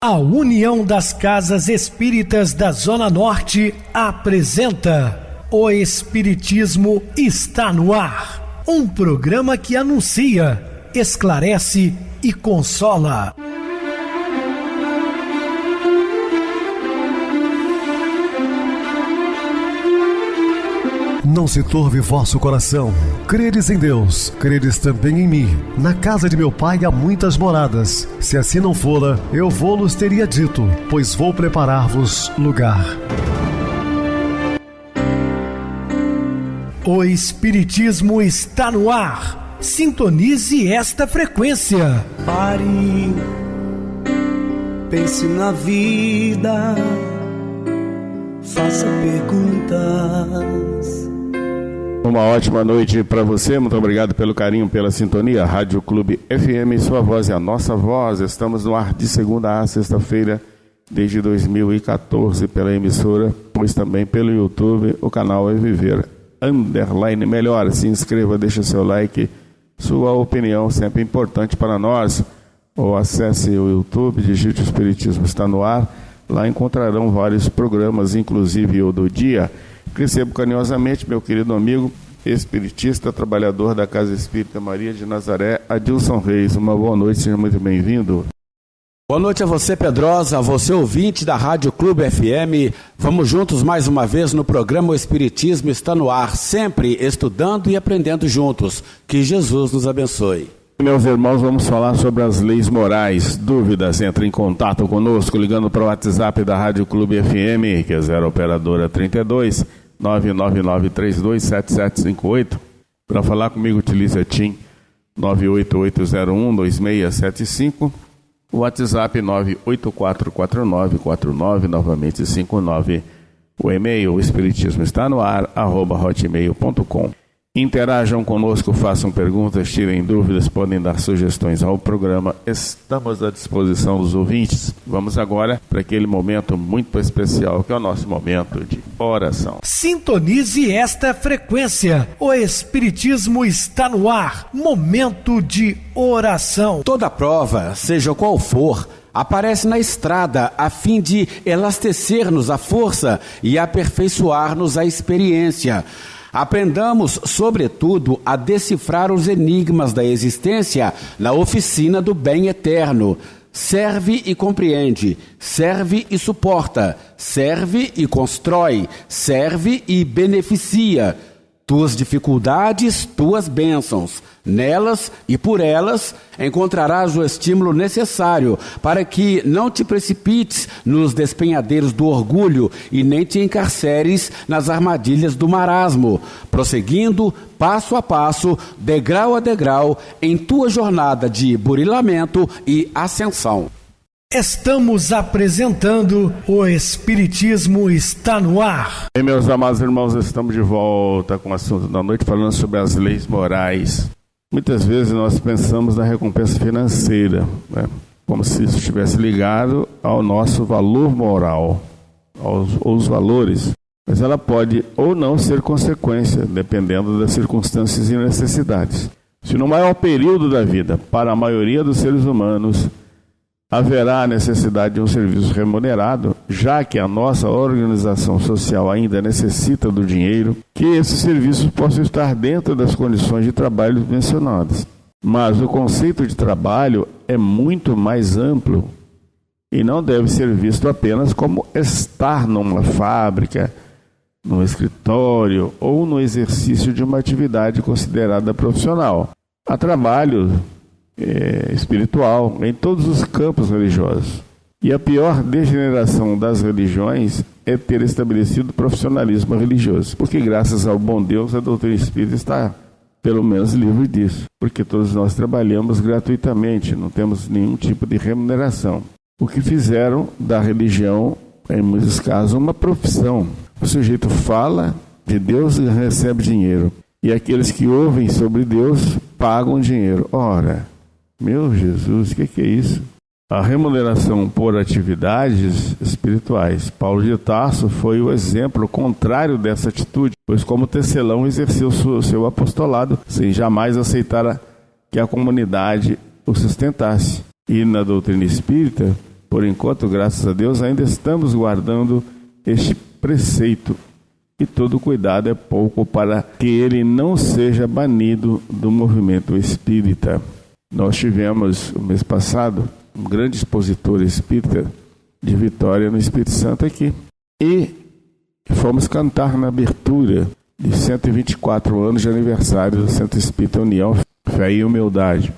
A União das Casas Espíritas da Zona Norte apresenta O Espiritismo está no ar. Um programa que anuncia, esclarece e consola. Não se turve vosso coração. Credes em Deus, credes também em mim. Na casa de meu pai há muitas moradas. Se assim não fora, eu vou-los teria dito, pois vou preparar-vos lugar. O Espiritismo está no ar. Sintonize esta frequência. Pare, pense na vida, faça perguntas. Uma ótima noite para você, muito obrigado pelo carinho, pela sintonia. Rádio Clube FM, sua voz é a nossa voz. Estamos no ar de segunda a sexta-feira, desde 2014, pela emissora, pois também pelo YouTube, o canal é Viver _ Melhor. Se inscreva, deixe seu like, sua opinião sempre importante para nós. Ou acesse o YouTube, digite o Espiritismo está no ar, lá encontrarão vários programas, inclusive o do dia. Recebo carinhosamente meu querido amigo, espiritista, trabalhador da Casa Espírita Maria de Nazaré, Adilson Reis. Uma boa noite, seja muito bem-vindo. Boa noite a você, Pedrosa, a você ouvinte da Rádio Clube FM. Vamos juntos mais uma vez no programa O Espiritismo está no ar, sempre estudando e aprendendo juntos. Que Jesus nos abençoe. Meus irmãos, vamos falar sobre as leis morais. Dúvidas, entre em contato conosco ligando para o WhatsApp da Rádio Clube FM, que é 0 operadora 32 999327758. Para falar comigo, utilize a TIM 988012675, o WhatsApp 9844949, novamente 59, o e-mail, o espiritismo está no ar, @hotmail.com. Interajam conosco, façam perguntas, tirem dúvidas, podem dar sugestões ao programa. Estamos à disposição dos ouvintes. Vamos agora para aquele momento muito especial, que é o nosso momento de oração. Sintonize esta frequência. O Espiritismo está no ar. Momento de oração. Toda prova, seja qual for, aparece na estrada a fim de elastecer-nos a força e aperfeiçoar-nos a experiência. Aprendamos, sobretudo, a decifrar os enigmas da existência na oficina do bem eterno. Serve e compreende, serve e suporta, serve e constrói, serve e beneficia. Tuas dificuldades, tuas bênçãos. Nelas e por elas encontrarás o estímulo necessário para que não te precipites nos despenhadeiros do orgulho e nem te encarceres nas armadilhas do marasmo, prosseguindo passo a passo, degrau a degrau, em tua jornada de burilamento e ascensão. Estamos apresentando O Espiritismo está no ar. E meus amados irmãos, estamos de volta com o assunto da noite, falando sobre as leis morais. Muitas vezes nós pensamos na recompensa financeira, né? Como se isso estivesse ligado ao nosso valor moral, aos valores. Mas ela pode ou não ser consequência, dependendo das circunstâncias e necessidades. Se no maior período da vida, para a maioria dos seres humanos, haverá a necessidade de um serviço remunerado, já que a nossa organização social ainda necessita do dinheiro, que esses serviços possam estar dentro das condições de trabalho mencionadas. Mas o conceito de trabalho é muito mais amplo e não deve ser visto apenas como estar numa fábrica, num escritório ou no exercício de uma atividade considerada profissional. Há trabalho espiritual em todos os campos religiosos. E a pior degeneração das religiões é ter estabelecido profissionalismo religioso. Porque graças ao bom Deus, a doutrina espírita está, pelo menos, livre disso. Porque todos nós trabalhamos gratuitamente, não temos nenhum tipo de remuneração. O que fizeram da religião, em muitos casos, uma profissão. O sujeito fala de Deus e recebe dinheiro. E aqueles que ouvem sobre Deus pagam dinheiro. Ora, meu Jesus, o que é isso? A remuneração por atividades espirituais. Paulo de Tarso foi o exemplo contrário dessa atitude, pois como tecelão exerceu seu apostolado sem jamais aceitar que a comunidade o sustentasse. E na doutrina espírita, Por enquanto, graças a Deus, ainda estamos guardando este preceito. E todo cuidado é pouco para que ele não seja banido do movimento espírita. Nós tivemos, o mês passado, um grande expositor espírita de Vitória no Espírito Santo aqui. E fomos cantar na abertura de 124 anos de aniversário do Centro Espírita União, Fé e Humildade,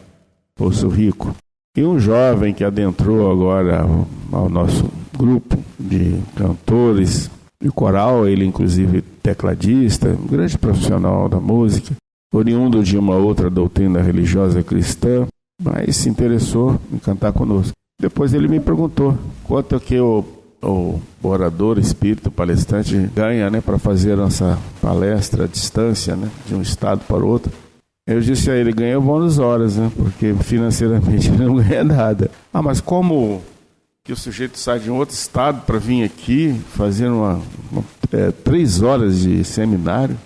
Poço Rico. E um jovem que adentrou agora ao nosso grupo de cantores e coral, ele inclusive tecladista, um grande profissional da música, oriundo de uma outra doutrina religiosa cristã, mas se interessou em cantar conosco. Depois ele me perguntou quanto que o orador espírita, palestrante, ganha, né, para fazer nossa palestra à distância, né, de um estado para o outro. Eu disse a ele, ganha bônus horas, né, porque financeiramente ele não ganha nada. Ah, mas como que o sujeito sai de um outro estado para vir aqui fazer 3 horas de seminário?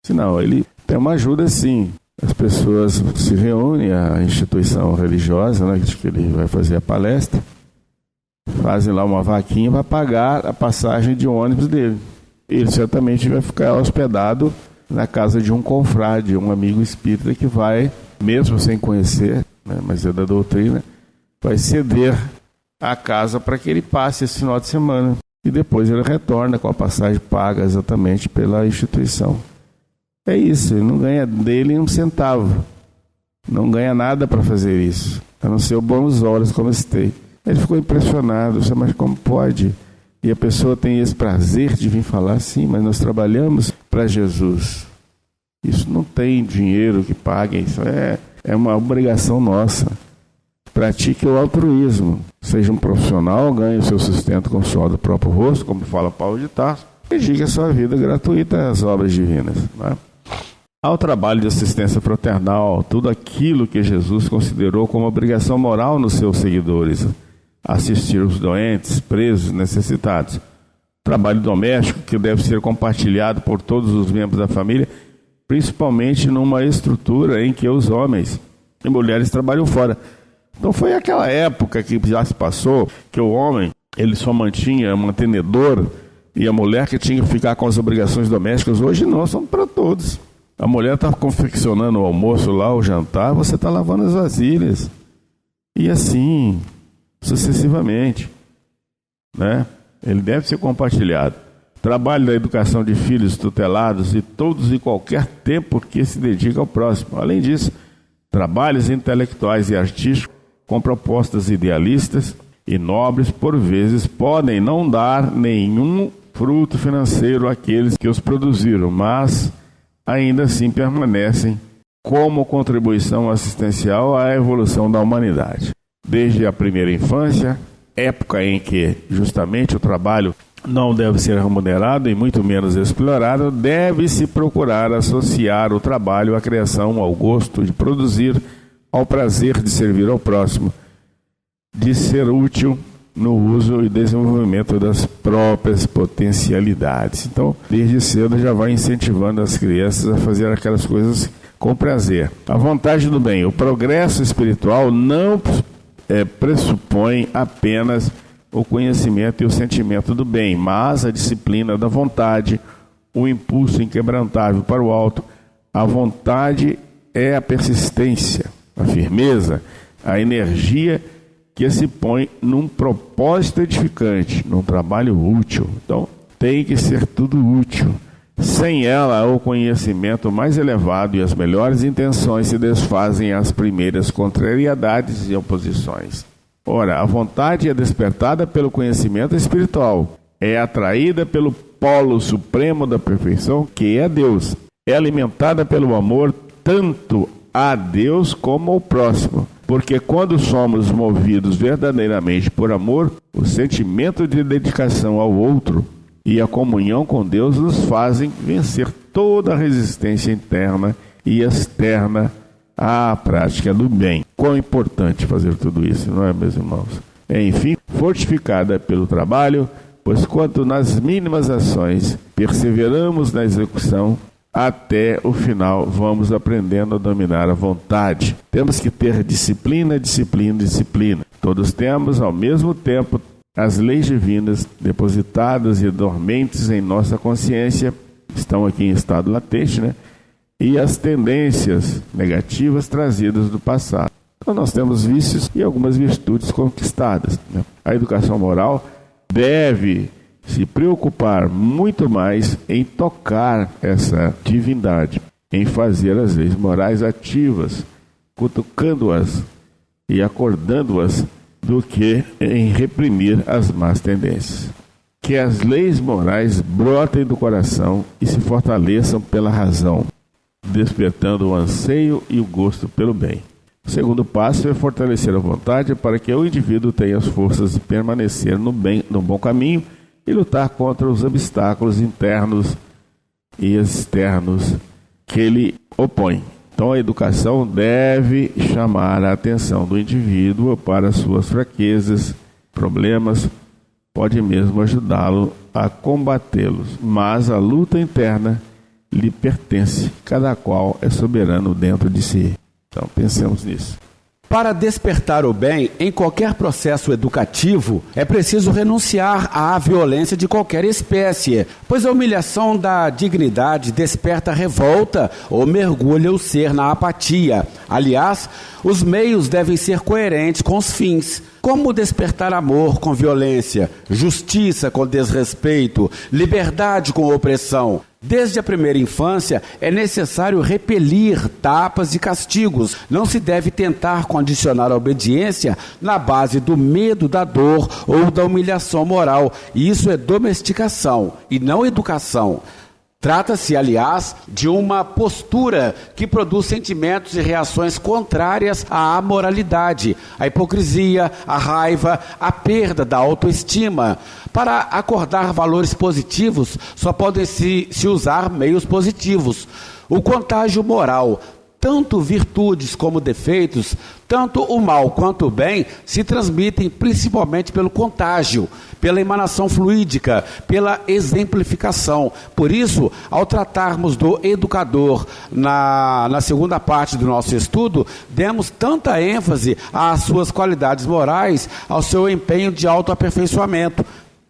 Não, ele tem uma ajuda sim. As pessoas se reúnem, a instituição religiosa, né, que ele vai fazer a palestra, fazem lá uma vaquinha para pagar a passagem de ônibus dele. Ele certamente vai ficar hospedado na casa de um confrade, um amigo espírita que vai, mesmo sem conhecer, né, mas é da doutrina, vai ceder a casa para que ele passe esse final de semana. E depois ele retorna com a passagem paga exatamente pela instituição. É isso, ele não ganha dele um centavo. Não ganha nada para fazer isso, a não ser o bônus horas como eu citei. Ele ficou impressionado, mas como pode? E a pessoa tem esse prazer de vir falar, sim, mas nós trabalhamos para Jesus. Isso não tem dinheiro que pague, isso é uma obrigação nossa. Pratique o altruísmo. Seja um profissional, ganhe o seu sustento com o suor do próprio rosto, como fala Paulo de Tarso, e diga a sua vida gratuita às obras divinas. Não é? Ao trabalho de assistência fraternal, tudo aquilo que Jesus considerou como obrigação moral nos seus seguidores, assistir os doentes, presos, necessitados. Trabalho doméstico que deve ser compartilhado por todos os membros da família, principalmente numa estrutura em que os homens e mulheres trabalham fora. Então foi aquela época que já se passou, que o homem ele só mantinha mantenedor e a mulher que tinha que ficar com as obrigações domésticas. Hoje não, são para todos. A mulher está confeccionando o almoço lá, o jantar, você está lavando as vasilhas. E assim, sucessivamente, né? Ele deve ser compartilhado. Trabalho da educação de filhos tutelados e todos e qualquer tempo que se dedica ao próximo. Além disso, trabalhos intelectuais e artísticos com propostas idealistas e nobres, por vezes, podem não dar nenhum fruto financeiro àqueles que os produziram, mas ainda assim permanecem como contribuição assistencial à evolução da humanidade. Desde a primeira infância, época em que justamente o trabalho não deve ser remunerado e muito menos explorado, deve-se procurar associar o trabalho à criação, ao gosto de produzir, ao prazer de servir ao próximo, de ser útil no uso e desenvolvimento das próprias potencialidades. Então, desde cedo já vai incentivando as crianças a fazer aquelas coisas com prazer. A vontade do bem. O progresso espiritual não pressupõe apenas o conhecimento e o sentimento do bem, mas a disciplina da vontade, o impulso inquebrantável para o alto. A vontade é a persistência, a firmeza, a energia que se põe num propósito edificante, num trabalho útil. Então, tem que ser tudo útil. Sem ela, o conhecimento mais elevado e as melhores intenções se desfazem às primeiras contrariedades e oposições. Ora, a vontade é despertada pelo conhecimento espiritual, é atraída pelo polo supremo da perfeição, que é Deus. É alimentada pelo amor tanto a Deus como ao próximo. Porque quando somos movidos verdadeiramente por amor, o sentimento de dedicação ao outro e a comunhão com Deus nos fazem vencer toda a resistência interna e externa à prática do bem. Quão importante fazer tudo isso, não é, meus irmãos? Enfim, fortificada pelo trabalho, pois quanto nas mínimas ações perseveramos na execução, até o final vamos aprendendo a dominar a vontade. Temos que ter disciplina, disciplina, disciplina. Todos temos, ao mesmo tempo, as leis divinas depositadas e dormentes em nossa consciência, estão aqui em estado latente, né? E as tendências negativas trazidas do passado. Então nós temos vícios e algumas virtudes conquistadas, né? A educação moral deve se preocupar muito mais em tocar essa divindade, em fazer as leis morais ativas, cutucando-as e acordando-as, do que em reprimir as más tendências. Que as leis morais brotem do coração e se fortaleçam pela razão, despertando o anseio e o gosto pelo bem. O segundo passo é fortalecer a vontade para que o indivíduo tenha as forças de permanecer no bom caminho e lutar contra os obstáculos internos e externos que ele opõe. Então a educação deve chamar a atenção do indivíduo para suas fraquezas, problemas, pode mesmo ajudá-lo a combatê-los, mas a luta interna lhe pertence, cada qual é soberano dentro de si. Então pensemos nisso. Para despertar o bem em qualquer processo educativo, é preciso renunciar à violência de qualquer espécie, pois a humilhação da dignidade desperta revolta ou mergulha o ser na apatia. Aliás, os meios devem ser coerentes com os fins. Como despertar amor com violência, justiça com desrespeito, liberdade com opressão? Desde a primeira infância, é necessário repelir tapas e castigos. Não se deve tentar condicionar a obediência na base do medo da dor ou da humilhação moral. Isso é domesticação e não educação. Trata-se, aliás, de uma postura que produz sentimentos e reações contrárias à amoralidade, à hipocrisia, à raiva, à perda da autoestima. Para acordar valores positivos, só podem se usar meios positivos. O contágio moral, tanto virtudes como defeitos, tanto o mal quanto o bem, se transmitem principalmente pelo contágio, pela emanação fluídica, pela exemplificação. Por isso, ao tratarmos do educador na segunda parte do nosso estudo, demos tanta ênfase às suas qualidades morais, ao seu empenho de autoaperfeiçoamento.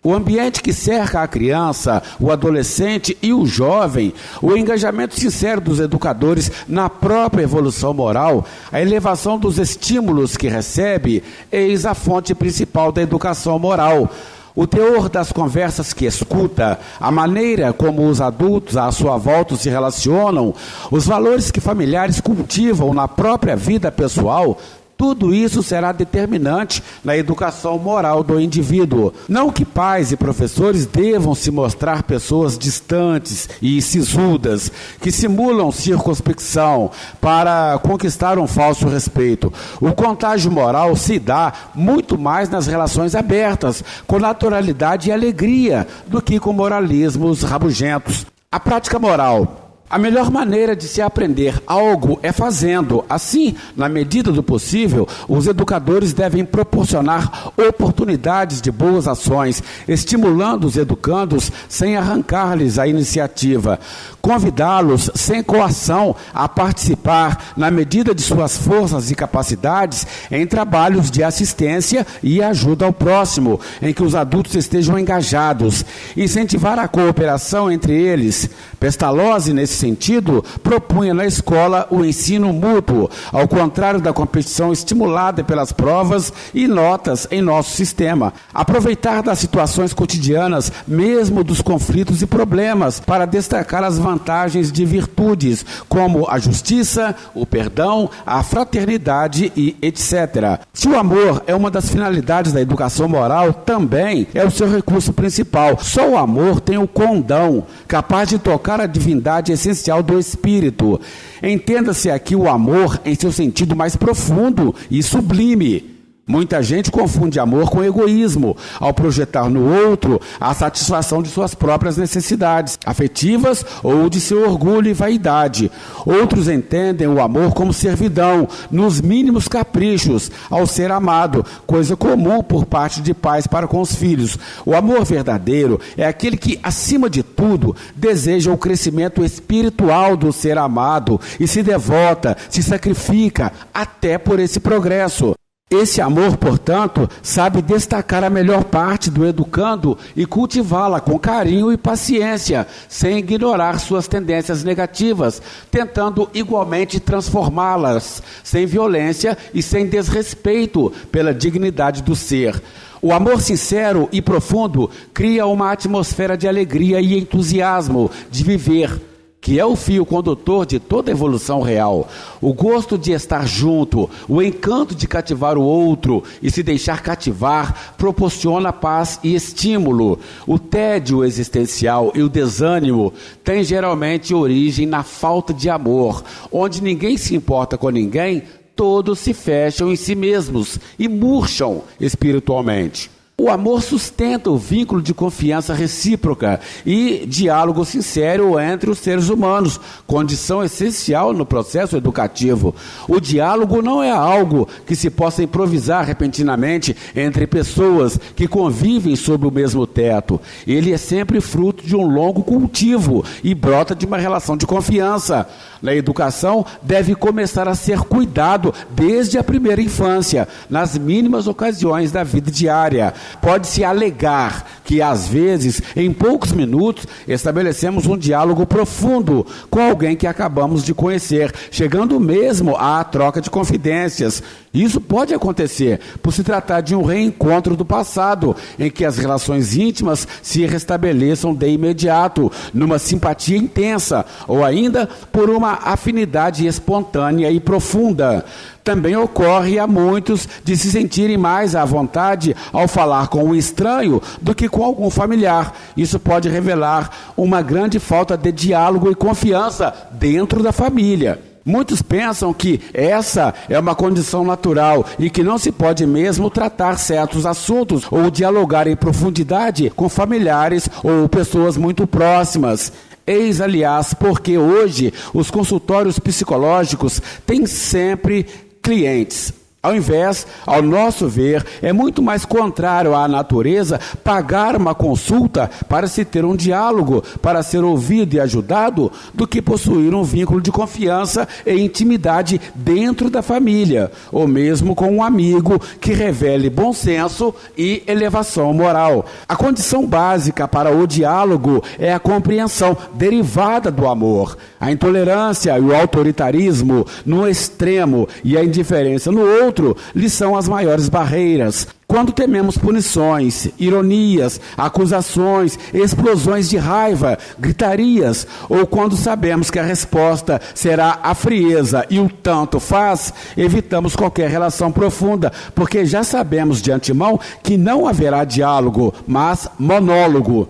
O ambiente que cerca a criança, o adolescente e o jovem, o engajamento sincero dos educadores na própria evolução moral, a elevação dos estímulos que recebe, eis a fonte principal da educação moral. O teor das conversas que escuta, a maneira como os adultos à sua volta se relacionam, os valores que familiares cultivam na própria vida pessoal, tudo isso será determinante na educação moral do indivíduo. Não que pais e professores devam se mostrar pessoas distantes e sisudas, que simulam circunspecção para conquistar um falso respeito. O contágio moral se dá muito mais nas relações abertas, com naturalidade e alegria, do que com moralismos rabugentos. A prática moral. A melhor maneira de se aprender algo é fazendo. Assim, na medida do possível, os educadores devem proporcionar oportunidades de boas ações, estimulando os educandos sem arrancar-lhes a iniciativa. Convidá-los sem coação a participar, na medida de suas forças e capacidades, em trabalhos de assistência e ajuda ao próximo, em que os adultos estejam engajados. Incentivar a cooperação entre eles. Pestalozzi, nesse sentido, propunha na escola o ensino mútuo, ao contrário da competição estimulada pelas provas e notas em nosso sistema. Aproveitar das situações cotidianas, mesmo dos conflitos e problemas, para destacar as vantagens de virtudes, como a justiça, o perdão, a fraternidade e etc. Se o amor é uma das finalidades da educação moral, também é o seu recurso principal. Só o amor tem o condão, capaz de tocar a divindade essencial do espírito. Entenda-se aqui o amor em seu sentido mais profundo e sublime. Muita gente confunde amor com egoísmo, ao projetar no outro a satisfação de suas próprias necessidades afetivas ou de seu orgulho e vaidade. Outros entendem o amor como servidão, nos mínimos caprichos, ao ser amado, coisa comum por parte de pais para com os filhos. O amor verdadeiro é aquele que, acima de tudo, deseja o crescimento espiritual do ser amado e se devota, se sacrifica até por esse progresso. Esse amor, portanto, sabe destacar a melhor parte do educando e cultivá-la com carinho e paciência, sem ignorar suas tendências negativas, tentando igualmente transformá-las, sem violência e sem desrespeito pela dignidade do ser. O amor sincero e profundo cria uma atmosfera de alegria e entusiasmo de viver, que é o fio condutor de toda a evolução real. O gosto de estar junto, o encanto de cativar o outro e se deixar cativar, proporciona paz e estímulo. O tédio existencial e o desânimo têm geralmente origem na falta de amor, onde ninguém se importa com ninguém, todos se fecham em si mesmos e murcham espiritualmente. O amor sustenta o vínculo de confiança recíproca e diálogo sincero entre os seres humanos, condição essencial no processo educativo. O diálogo não é algo que se possa improvisar repentinamente entre pessoas que convivem sob o mesmo teto. Ele é sempre fruto de um longo cultivo e brota de uma relação de confiança. Na educação, deve começar a ser cuidado desde a primeira infância, nas mínimas ocasiões da vida diária. Pode-se alegar que, às vezes, em poucos minutos, estabelecemos um diálogo profundo com alguém que acabamos de conhecer, chegando mesmo à troca de confidências. Isso pode acontecer por se tratar de um reencontro do passado, em que as relações íntimas se restabeleçam de imediato, numa simpatia intensa, ou ainda por uma afinidade espontânea e profunda. Também ocorre a muitos de se sentirem mais à vontade ao falar com um estranho do que com algum familiar. Isso pode revelar uma grande falta de diálogo e confiança dentro da família. Muitos pensam que essa é uma condição natural e que não se pode mesmo tratar certos assuntos ou dialogar em profundidade com familiares ou pessoas muito próximas. Eis, aliás, porque hoje os consultórios psicológicos têm sempre clientes. Ao invés, ao nosso ver, é muito mais contrário à natureza pagar uma consulta para se ter um diálogo, para ser ouvido e ajudado, do que possuir um vínculo de confiança e intimidade dentro da família, ou mesmo com um amigo que revele bom senso e elevação moral. A condição básica para o diálogo é a compreensão derivada do amor. A intolerância e o autoritarismo no extremo e a indiferença no outro lhe são as maiores barreiras. Quando tememos punições, ironias, acusações, explosões de raiva, gritarias, ou quando sabemos que a resposta será a frieza e o tanto faz, evitamos qualquer relação profunda, porque já sabemos de antemão que não haverá diálogo, mas monólogo.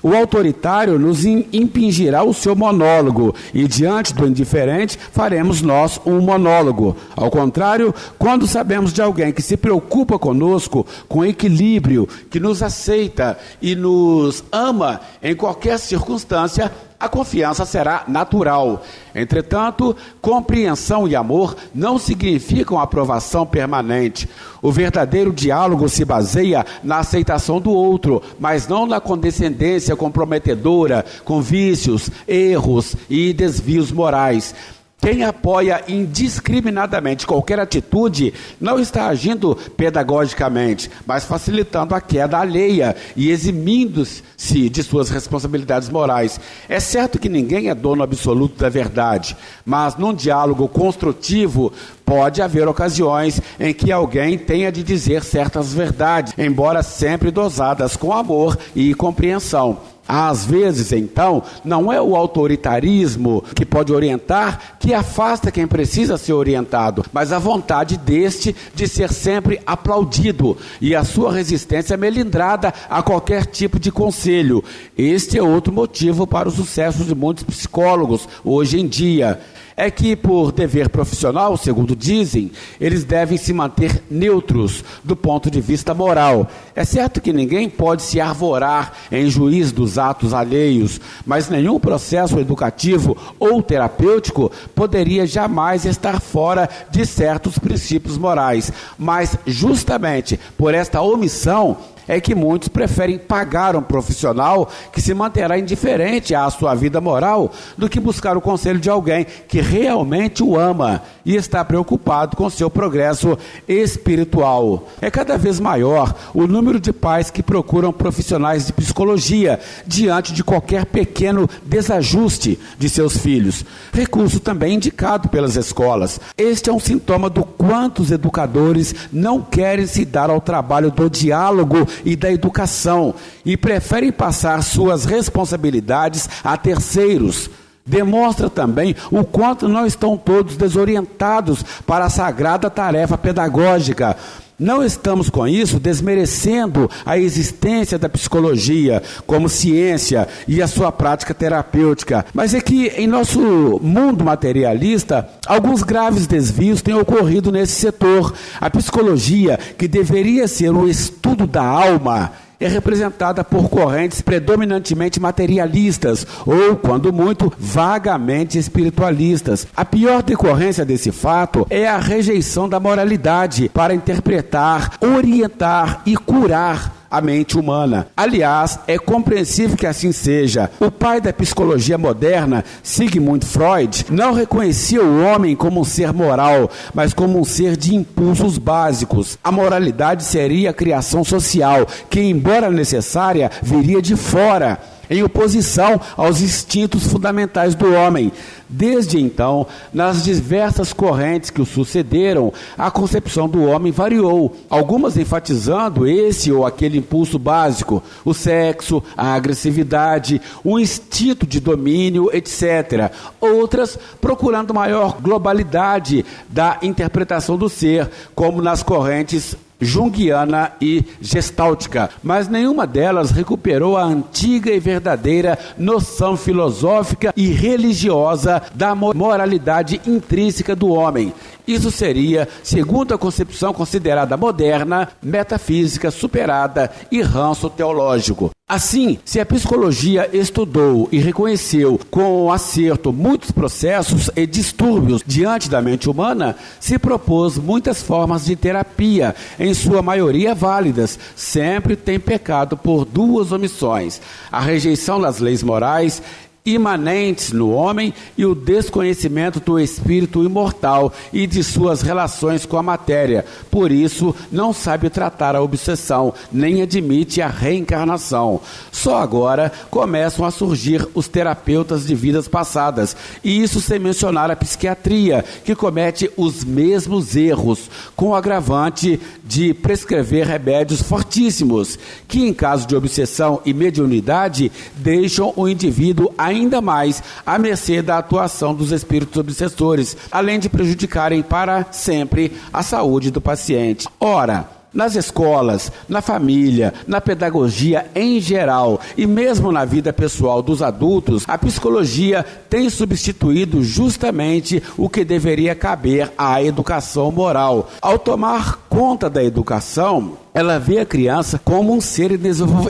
O autoritário nos impingirá o seu monólogo e, diante do indiferente, faremos nós um monólogo. Ao contrário, quando sabemos de alguém que se preocupa conosco, com equilíbrio, que nos aceita e nos ama em qualquer circunstância, a confiança será natural. Entretanto, compreensão e amor não significam aprovação permanente. O verdadeiro diálogo se baseia na aceitação do outro, mas não na condescendência comprometedora, com vícios, erros e desvios morais. Quem apoia indiscriminadamente qualquer atitude não está agindo pedagogicamente, mas facilitando a queda alheia e eximindo-se de suas responsabilidades morais. É certo que ninguém é dono absoluto da verdade, mas num diálogo construtivo pode haver ocasiões em que alguém tenha de dizer certas verdades, embora sempre dosadas com amor e compreensão. Às vezes, então, não é o autoritarismo que pode orientar que afasta quem precisa ser orientado, mas a vontade deste de ser sempre aplaudido e a sua resistência melindrada a qualquer tipo de conselho. Este é outro motivo para o sucesso de muitos psicólogos hoje em dia. É que, por dever profissional, segundo dizem, eles devem se manter neutros do ponto de vista moral. É certo que ninguém pode se arvorar em juízo dos atos alheios, mas nenhum processo educativo ou terapêutico poderia jamais estar fora de certos princípios morais. Mas, justamente por esta omissão, é que muitos preferem pagar um profissional que se manterá indiferente à sua vida moral do que buscar o conselho de alguém que realmente o ama e está preocupado com seu progresso espiritual. É cada vez maior o número de pais que procuram profissionais de psicologia diante de qualquer pequeno desajuste de seus filhos. Recurso também indicado pelas escolas. Este é um sintoma do quanto os educadores não querem se dar ao trabalho do diálogo e da educação e preferem passar suas responsabilidades a terceiros. Demonstra também o quanto não estão todos desorientados para a sagrada tarefa pedagógica. Não estamos com isso desmerecendo a existência da psicologia como ciência e a sua prática terapêutica, mas é que em nosso mundo materialista, alguns graves desvios têm ocorrido nesse setor. A psicologia, que deveria ser o estudo da alma, é representada por correntes predominantemente materialistas ou, quando muito, vagamente espiritualistas. A pior decorrência desse fato é a rejeição da moralidade para interpretar, orientar e curar a mente humana. Aliás, é compreensível que assim seja. O pai da psicologia moderna, Sigmund Freud, não reconhecia o homem como um ser moral, mas como um ser de impulsos básicos. A moralidade seria a criação social, que, embora necessária, viria de fora, em oposição aos instintos fundamentais do homem. Desde então, nas diversas correntes que o sucederam, a concepção do homem variou, algumas enfatizando esse ou aquele impulso básico, o sexo, a agressividade, o instinto de domínio, etc. Outras procurando maior globalidade da interpretação do ser, como nas correntes junguiana e gestáltica, mas nenhuma delas recuperou a antiga e verdadeira noção filosófica e religiosa da moralidade intrínseca do homem. Isso seria, segundo a concepção considerada moderna, metafísica superada e ranço teológico. Assim, se a psicologia estudou e reconheceu com acerto muitos processos e distúrbios diante da mente humana, se propôs muitas formas de terapia, em sua maioria válidas, sempre tem pecado por duas omissões: a rejeição das leis morais imanentes no homem e o desconhecimento do espírito imortal e de suas relações com a matéria. Por isso, não sabe tratar a obsessão, nem admite a reencarnação. Só agora começam a surgir os terapeutas de vidas passadas, e isso sem mencionar a psiquiatria, que comete os mesmos erros, com o agravante de prescrever remédios fortíssimos, que em caso de obsessão e mediunidade, deixam o indivíduo ainda mais à mercê da atuação dos espíritos obsessores, além de prejudicarem para sempre a saúde do paciente. Ora, nas escolas, na família, na pedagogia em geral e mesmo na vida pessoal dos adultos, a psicologia tem substituído justamente o que deveria caber à educação moral. Ao tomar conta da educação, ela vê a criança como um ser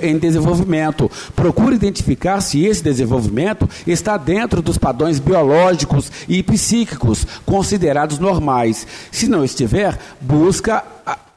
em desenvolvimento. Procura identificar se esse desenvolvimento está dentro dos padrões biológicos e psíquicos considerados normais. Se não estiver, busca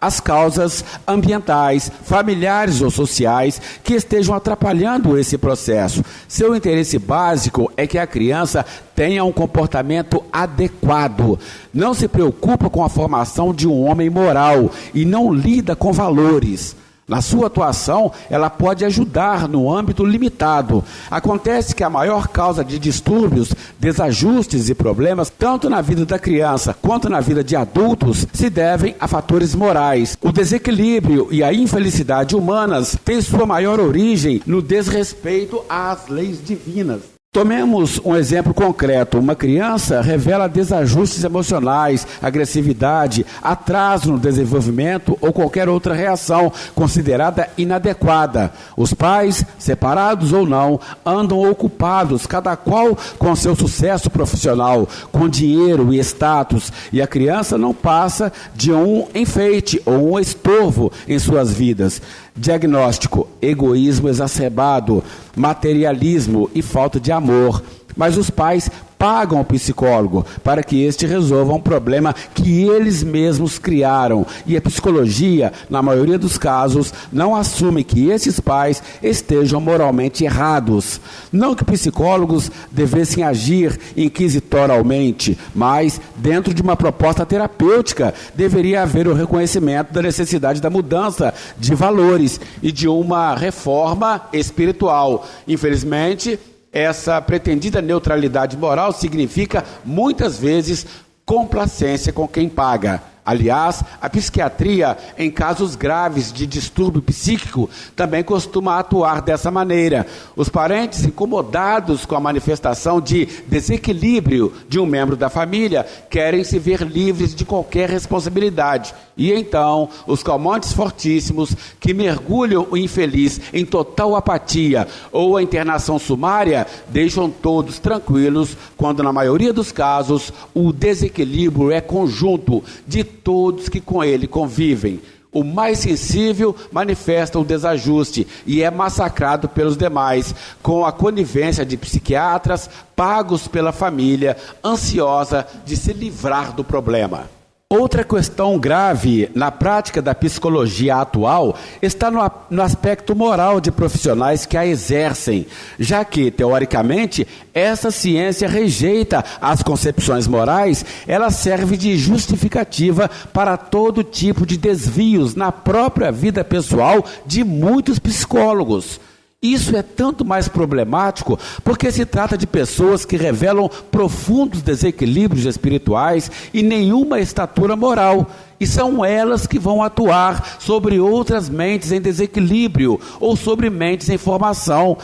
as causas ambientais, familiares ou sociais que estejam atrapalhando esse processo. Seu interesse básico é que a criança tenha um comportamento adequado. Não se preocupa com a formação de um homem moral e não lida com valores. Na sua atuação, ela pode ajudar no âmbito limitado. Acontece que a maior causa de distúrbios, desajustes e problemas, tanto na vida da criança quanto na vida de adultos, se devem a fatores morais. O desequilíbrio e a infelicidade humanas têm sua maior origem no desrespeito às leis divinas. Tomemos um exemplo concreto. Uma criança revela desajustes emocionais, agressividade, atraso no desenvolvimento ou qualquer outra reação considerada inadequada. Os pais, separados ou não, andam ocupados, cada qual com seu sucesso profissional, com dinheiro e status, e a criança não passa de um enfeite ou um estorvo em suas vidas. Diagnóstico: egoísmo exacerbado, materialismo e falta de amor. Mas os pais pagam o psicólogo para que este resolva um problema que eles mesmos criaram. E a psicologia, na maioria dos casos, não assume que esses pais estejam moralmente errados. Não que psicólogos devessem agir inquisitorialmente, mas, dentro de uma proposta terapêutica, deveria haver o reconhecimento da necessidade da mudança de valores e de uma reforma espiritual. Infelizmente, essa pretendida neutralidade moral significa, muitas vezes, complacência com quem paga. Aliás, a psiquiatria, em casos graves de distúrbio psíquico, também costuma atuar dessa maneira. Os parentes, incomodados com a manifestação de desequilíbrio de um membro da família, querem se ver livres de qualquer responsabilidade. E então, os calmantes fortíssimos que mergulham o infeliz em total apatia ou a internação sumária, deixam todos tranquilos, quando na maioria dos casos o desequilíbrio é conjunto de todos que com ele convivem. O mais sensível manifesta o desajuste e é massacrado pelos demais, com a conivência de psiquiatras pagos pela família, ansiosa de se livrar do problema. Outra questão grave na prática da psicologia atual está no aspecto moral de profissionais que a exercem, já que, teoricamente, essa ciência rejeita as concepções morais, ela serve de justificativa para todo tipo de desvios na própria vida pessoal de muitos psicólogos. Isso é tanto mais problemático porque se trata de pessoas que revelam profundos desequilíbrios espirituais e nenhuma estatura moral. E são elas que vão atuar sobre outras mentes em desequilíbrio ou sobre mentes em formação.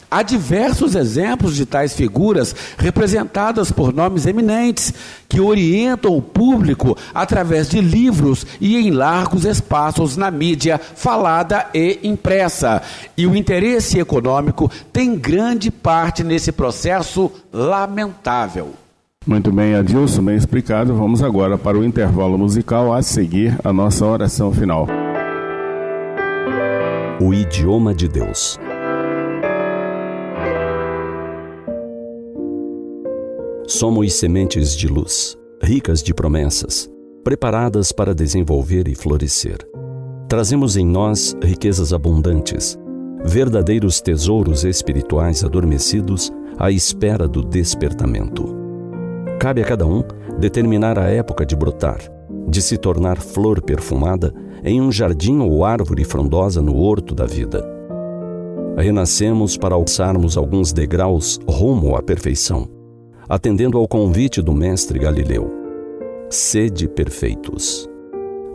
Há diversos exemplos de tais figuras representadas por nomes eminentes que orientam o público através de livros e em largos espaços na mídia falada e impressa. E o interesse econômico tem grande parte nesse processo lamentável. Muito bem, Adilson, bem explicado. Vamos agora para o intervalo musical, a seguir a nossa oração final. O idioma de Deus. Somos sementes de luz, ricas de promessas, preparadas para desenvolver e florescer. Trazemos em nós riquezas abundantes, verdadeiros tesouros espirituais adormecidos à espera do despertamento. Cabe a cada um determinar a época de brotar, de se tornar flor perfumada em um jardim ou árvore frondosa no horto da vida. Renascemos para alçarmos alguns degraus rumo à perfeição, atendendo ao convite do mestre Galileu. Sede perfeitos.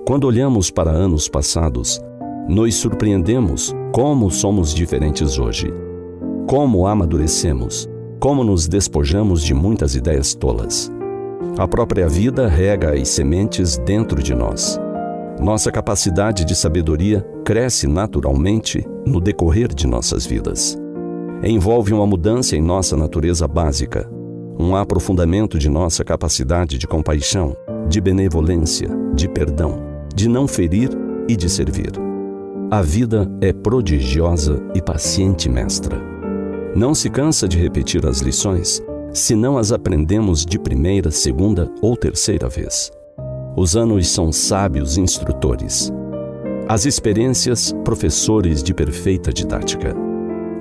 Quando olhamos para anos passados, nos surpreendemos como somos diferentes hoje, como amadurecemos, como nos despojamos de muitas ideias tolas. A própria vida rega as sementes dentro de nós. Nossa capacidade de sabedoria cresce naturalmente no decorrer de nossas vidas. Envolve uma mudança em nossa natureza básica, um aprofundamento de nossa capacidade de compaixão, de benevolência, de perdão, de não ferir e de servir. A vida é prodigiosa e paciente mestra. Não se cansa de repetir as lições, se não as aprendemos de primeira, segunda ou terceira vez. Os anos são sábios instrutores. As experiências, professores de perfeita didática.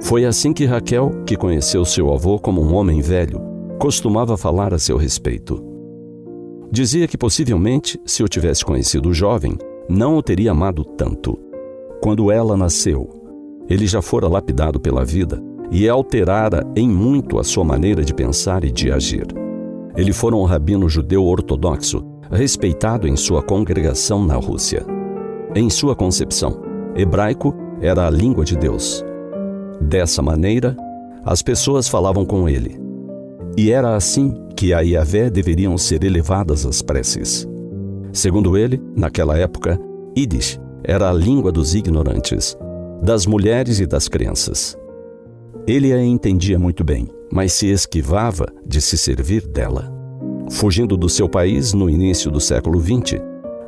Foi assim que Raquel, que conheceu seu avô como um homem velho, costumava falar a seu respeito. Dizia que possivelmente, se o tivesse conhecido jovem, não o teria amado tanto. Quando ela nasceu, ele já fora lapidado pela vida e alterara em muito a sua maneira de pensar e de agir. Ele fora um rabino judeu ortodoxo, respeitado em sua congregação na Rússia. Em sua concepção, hebraico era a língua de Deus. Dessa maneira, as pessoas falavam com ele. E era assim que a Yahvé deveriam ser elevadas as preces. Segundo ele, naquela época, Yiddish era a língua dos ignorantes, das mulheres e das crianças. Ele a entendia muito bem, mas se esquivava de se servir dela. Fugindo do seu país no início do século XX,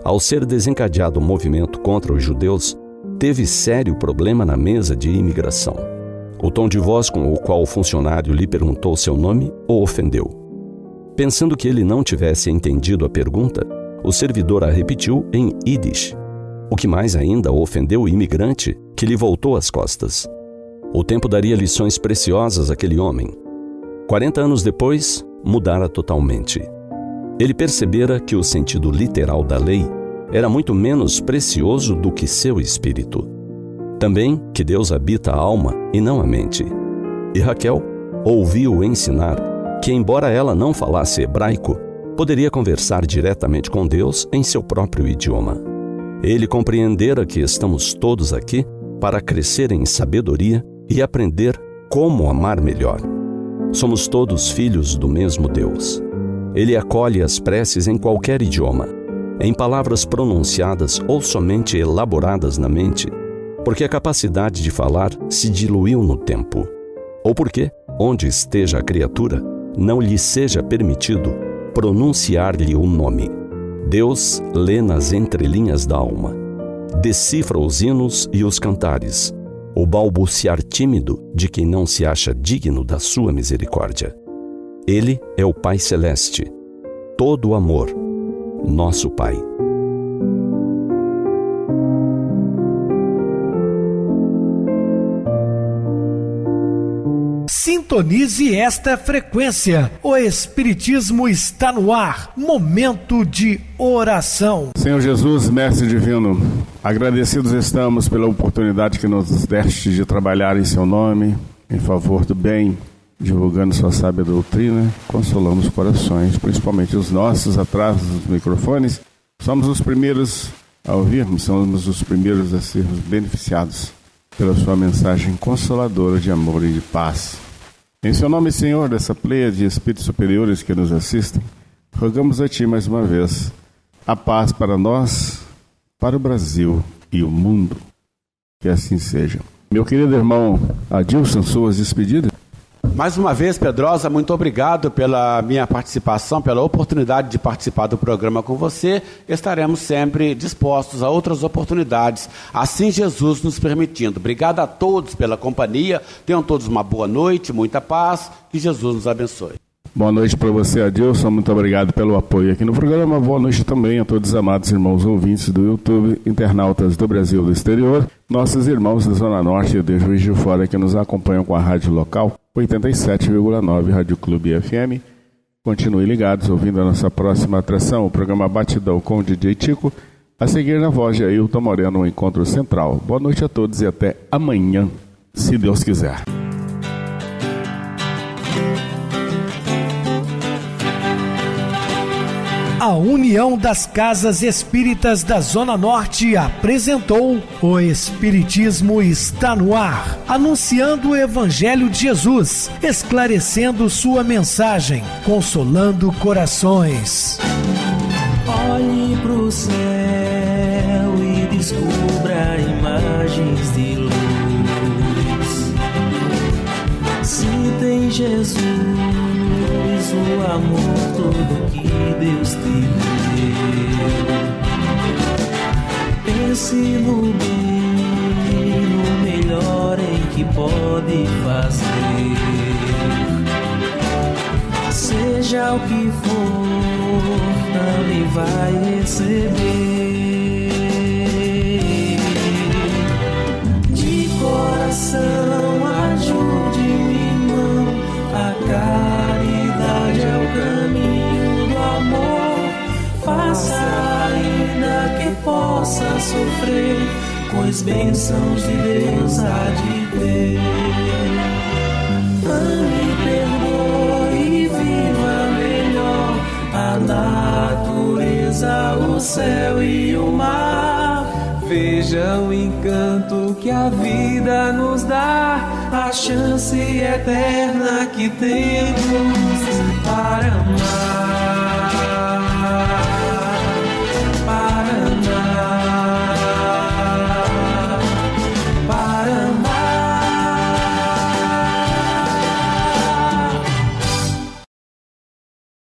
ao ser desencadeado o movimento contra os judeus, teve sério problema na mesa de imigração. O tom de voz com o qual o funcionário lhe perguntou seu nome o ofendeu. Pensando que ele não tivesse entendido a pergunta, o servidor a repetiu em Yiddish, o que mais ainda ofendeu o imigrante, que lhe voltou as costas. O tempo daria lições preciosas àquele homem. 40 anos depois, mudara totalmente. Ele percebera que o sentido literal da lei era muito menos precioso do que seu espírito. Também que Deus habita a alma e não a mente. E Raquel ouviu ensinar que, embora ela não falasse hebraico, poderia conversar diretamente com Deus em seu próprio idioma. Ele compreendera que estamos todos aqui para crescer em sabedoria e aprender como amar melhor. Somos todos filhos do mesmo Deus. Ele acolhe as preces em qualquer idioma, em palavras pronunciadas ou somente elaboradas na mente, porque a capacidade de falar se diluiu no tempo, ou porque, onde esteja a criatura, não lhe seja permitido pronunciar-lhe o nome. Deus lê nas entrelinhas da alma, decifra os hinos e os cantares, o balbuciar tímido de quem não se acha digno da sua misericórdia. Ele é o Pai Celeste, todo o amor, nosso Pai. Sintonize esta frequência. O Espiritismo está no ar. Momento de oração. Senhor Jesus, Mestre Divino, agradecidos estamos pela oportunidade que nos deste de trabalhar em seu nome, em favor do bem, divulgando sua sábia doutrina. Consolamos corações, principalmente os nossos, atrás dos microfones. Somos os primeiros a ouvirmos, somos os primeiros a sermos beneficiados pela sua mensagem consoladora de amor e de paz. Em seu nome, Senhor, dessa pleia de espíritos superiores que nos assistem, rogamos a Ti mais uma vez a paz para nós, para o Brasil e o mundo. Que assim seja. Meu querido irmão Adilson, suas despedidas. Mais uma vez, Pedrosa, muito obrigado pela minha participação, pela oportunidade de participar do programa com você. Estaremos sempre dispostos a outras oportunidades, assim Jesus nos permitindo. Obrigado a todos pela companhia, tenham todos uma boa noite, muita paz, que Jesus nos abençoe. Boa noite para você, Adilson, muito obrigado pelo apoio aqui no programa. Boa noite também a todos os amados irmãos ouvintes do YouTube, internautas do Brasil e do exterior, nossos irmãos da Zona Norte e de Juiz de Fora que nos acompanham com a rádio local 87,9 Rádio Clube FM. Continuem ligados, ouvindo a nossa próxima atração, o programa Batidão com o DJ Tico, a seguir na voz de Ailton Moreno, no Encontro Central. Boa noite a todos e até amanhã, se Deus quiser. A União das Casas Espíritas da Zona Norte apresentou O Espiritismo está no ar, anunciando o Evangelho de Jesus, esclarecendo sua mensagem, consolando corações. Olhe pro céu e descubra imagens de luz. Se tem Jesus, o amor todo que Deus te deu. Pense no bem, no melhor em que pode fazer. Seja o que for, também vai receber. De coração, ajude-me, irmão, a caridade é o caminho do amor. Faça ainda que possa sofrer, pois bênçãos de Deus há de ter. Ame, perdoe e viva melhor a natureza, o céu e o mar. Veja o encanto que a vida nos dá, a chance eterna que temos.